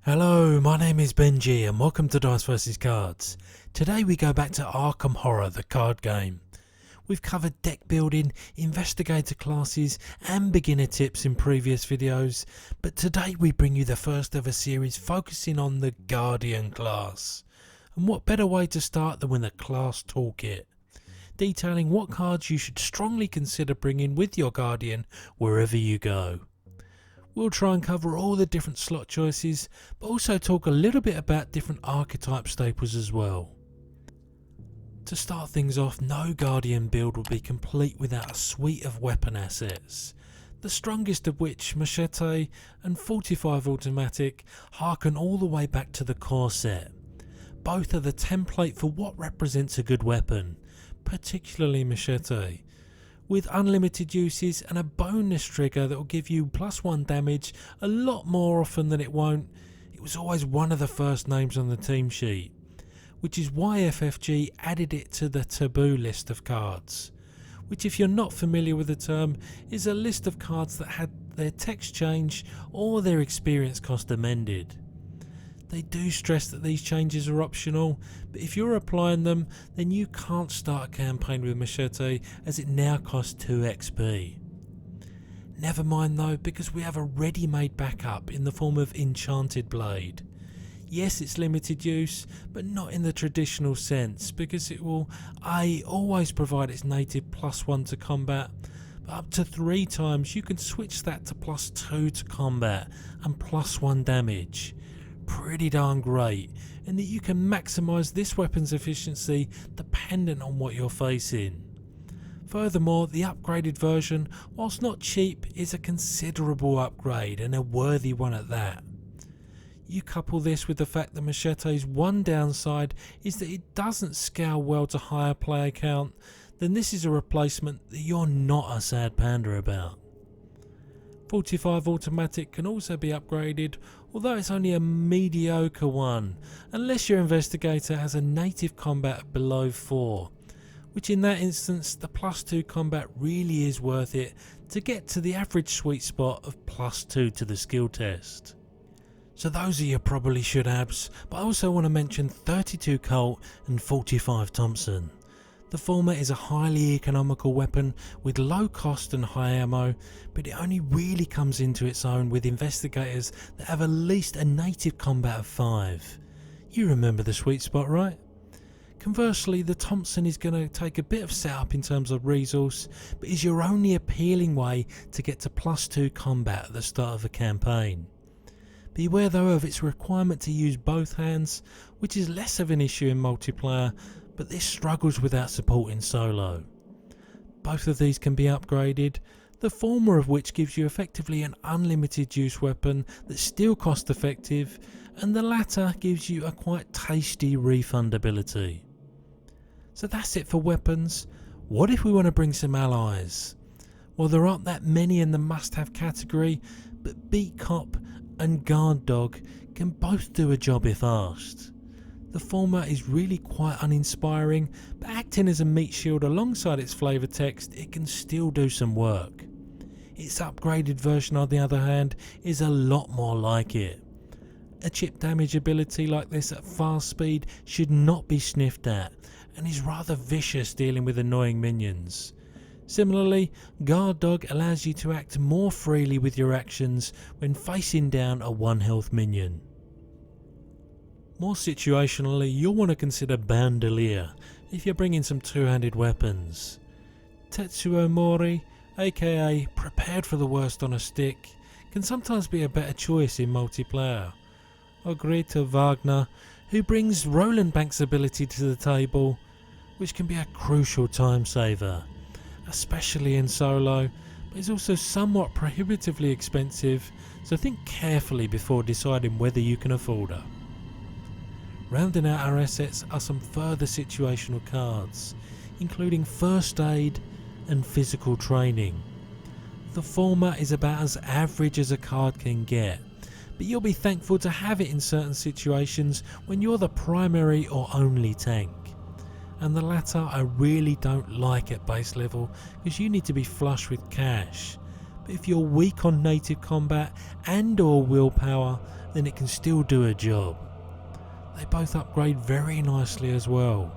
Hello, my name is Benji and welcome to Dice vs Cards. Today we go back to Arkham Horror, the card game. We've covered deck building, investigator classes and beginner tips in previous videos, but today we bring you the first ever series focusing on the Guardian class. And what better way to start than with a class toolkit, detailing what cards you should strongly consider bringing with your Guardian wherever you go. We'll try and cover all the different slot choices, but also talk a little bit about different archetype staples as well. To start things off, no Guardian build will be complete without a suite of weapon assets, the strongest of which, Machete and 45 Automatic, harken all the way back to the core set. Both are the template for what represents a good weapon, particularly Machete, with unlimited uses and a bonus trigger that will give you +1 damage a lot more often than it won't. It was always one of the first names on the team sheet, which is why FFG added it to the taboo list of cards, which, if you're not familiar with the term, is a list of cards that had their text changed or their experience cost amended. They do stress that these changes are optional, but if you're applying them, then you can't start a campaign with Machete as it now costs 2 XP. Never mind though, because we have a ready-made backup in the form of Enchanted Blade. Yes, it's limited use, but not in the traditional sense, because it will always provide its native +1 to combat, but up to 3 times you can switch that to +2 to combat and +1 damage. Pretty darn great, and that you can maximise this weapon's efficiency dependent on what you're facing. Furthermore, the upgraded version, whilst not cheap, is a considerable upgrade and a worthy one at that. You couple this with the fact that Machete's one downside is that it doesn't scale well to higher player count, then this is a replacement that you're not a sad panda about. 45 Automatic can also be upgraded, although it's only a mediocre one, unless your investigator has a native combat below 4, which in that instance the +2 combat really is worth it to get to the average sweet spot of +2 to the skill test. So those are your probably should haves, but I also want to mention 32 Colt and 45 Thompson. The former is a highly economical weapon with low cost and high ammo, but it only really comes into its own with investigators that have at least a native combat of 5. You remember the sweet spot, right? Conversely, the Thompson is going to take a bit of setup in terms of resource, but is your only appealing way to get to +2 combat at the start of a campaign. Beware though of its requirement to use both hands, which is less of an issue in multiplayer, but this struggles without support in solo. Both of these can be upgraded, the former of which gives you effectively an unlimited use weapon that's still cost effective, and the latter gives you a quite tasty refund ability. So that's it for weapons. What if we want to bring some allies? Well, there aren't that many in the must-have category, but Beat Cop and Guard Dog can both do a job if asked. The former is really quite uninspiring, but acting as a meat shield alongside its flavour text, it can still do some work. Its upgraded version, on the other hand, is a lot more like it. A chip damage ability like this at fast speed should not be sniffed at, and is rather vicious dealing with annoying minions. Similarly, Guard Dog allows you to act more freely with your actions when facing down a 1 health minion. More situationally, you'll want to consider Bandolier if you're bringing some two-handed weapons. Tetsuo Mori, aka Prepared for the Worst on a Stick, can sometimes be a better choice in multiplayer. Or Greta Wagner, who brings Roland Bank's ability to the table, which can be a crucial time saver, especially in solo, but is also somewhat prohibitively expensive, so think carefully before deciding whether you can afford her. Rounding out our assets are some further situational cards, including First Aid and Physical Training. The former is about as average as a card can get, but you'll be thankful to have it in certain situations when you're the primary or only tank. And the latter I really don't like at base level, because you need to be flush with cash, but if you're weak on native combat and or willpower, then it can still do a job. They both upgrade very nicely as well.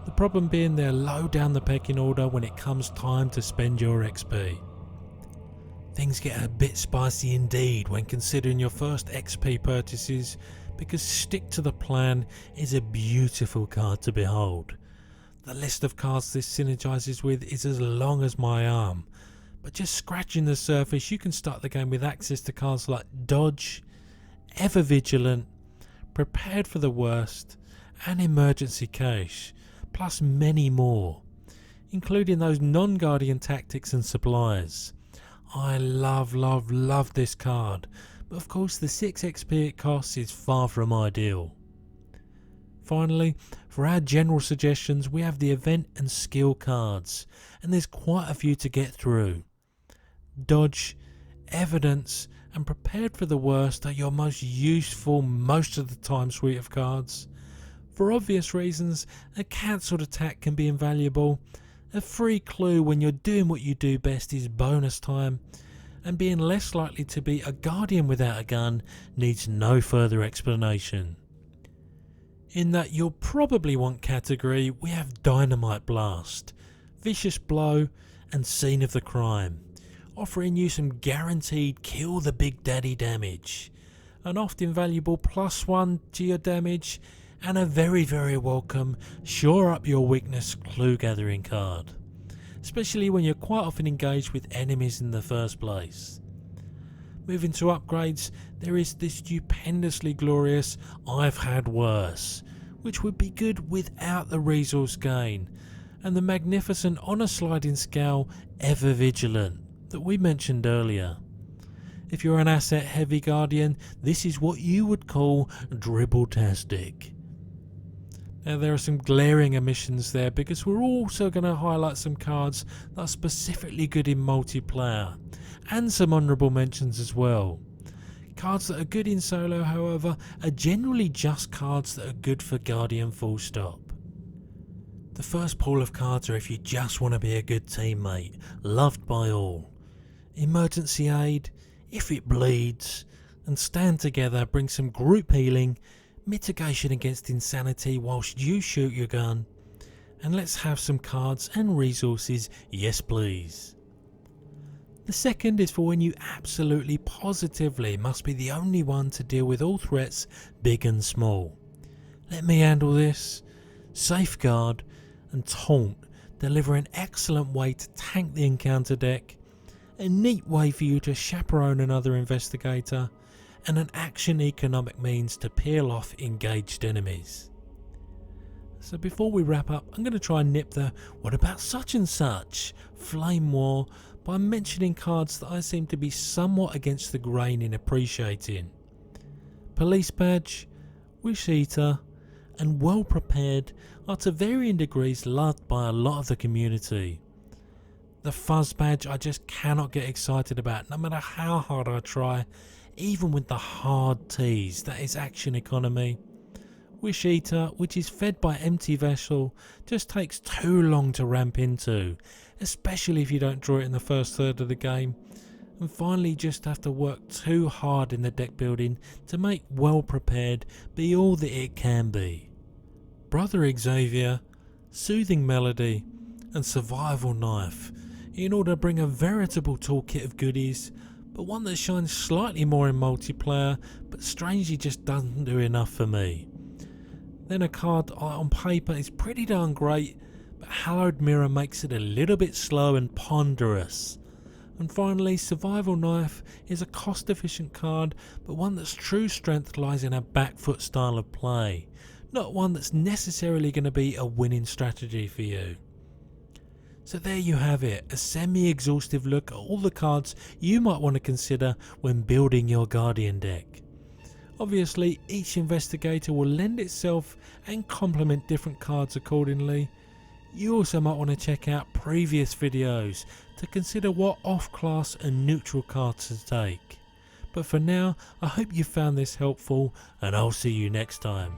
The problem being they're low down the pecking order when it comes time to spend your XP. Things get a bit spicy indeed when considering your first XP purchases, because Stick to the Plan is a beautiful card to behold. The list of cards this synergizes with is as long as my arm, but just scratching the surface you can start the game with access to cards like Dodge, Ever Vigilant, Prepared for the Worst and Emergency Cache, plus many more, including those non-Guardian tactics and supplies. I love this card, but of course the 6 XP it costs is far from ideal. Finally, for our general suggestions, we have the event and skill cards, and there's quite a few to get through. Dodge, Evidence and Prepared for the Worst are your most useful most of the time suite of cards. For obvious reasons, a cancelled attack can be invaluable. A free clue when you're doing what you do best is bonus time, and being less likely to be a guardian without a gun needs no further explanation. In that you'll probably want category, we have Dynamite Blast, Vicious Blow and Scene of the Crime, offering you some guaranteed kill the big daddy damage, an often valuable +1 to your damage, and a very welcome shore up your weakness clue gathering card, especially when you're quite often engaged with enemies in the first place. Moving to upgrades, there is the stupendously glorious I've Had Worse, which would be good without the resource gain, and the magnificent on a sliding scale Ever Vigilant that we mentioned earlier. If you're an asset heavy guardian, this is what you would call dribble-tastic. Now there are some glaring omissions there, because we're also going to highlight some cards that are specifically good in multiplayer, and some honourable mentions as well. Cards that are good in solo, however, are generally just cards that are good for Guardian full stop. The first pool of cards are if you just want to be a good teammate, loved by all. Emergency Aid, If It Bleeds, and Stand Together bring some group healing, mitigation against insanity whilst you shoot your gun, and let's have some cards and resources, yes please. The second is for when you absolutely positively must be the only one to deal with all threats, big and small. Let me handle this. Safeguard and Taunt deliver an excellent way to tank the encounter deck, a neat way for you to chaperone another investigator, and an action economic means to peel off engaged enemies. So before we wrap up, I'm going to try and nip the what about such and such flame war by mentioning cards that I seem to be somewhat against the grain in appreciating. Police Badge, Wish Eater and Well Prepared are to varying degrees loved by a lot of the community. The Fuzz Badge I just cannot get excited about no matter how hard I try, even with the hard T's, that is action economy. Wish Eater, which is fed by empty vessel, just takes too long to ramp into, especially if you don't draw it in the first third of the game. And finally, you just have to work too hard in the deck building to make Well Prepared be all that it can be. Brother Xavier, Soothing Melody and Survival Knife in order to bring a veritable toolkit of goodies, but one that shines slightly more in multiplayer, but strangely just doesn't do enough for me. Then a card on paper is pretty darn great, but Hallowed Mirror makes it a little bit slow and ponderous. And finally, Survival Knife is a cost efficient card, but one that's true strength lies in a back foot style of play, not one that's necessarily going to be a winning strategy for you. So there you have it, a semi-exhaustive look at all the cards you might want to consider when building your Guardian deck. Obviously, each investigator will lend itself and complement different cards accordingly. You also might want to check out previous videos to consider what off-class and neutral cards to take. But for now, I hope you found this helpful, and I'll see you next time.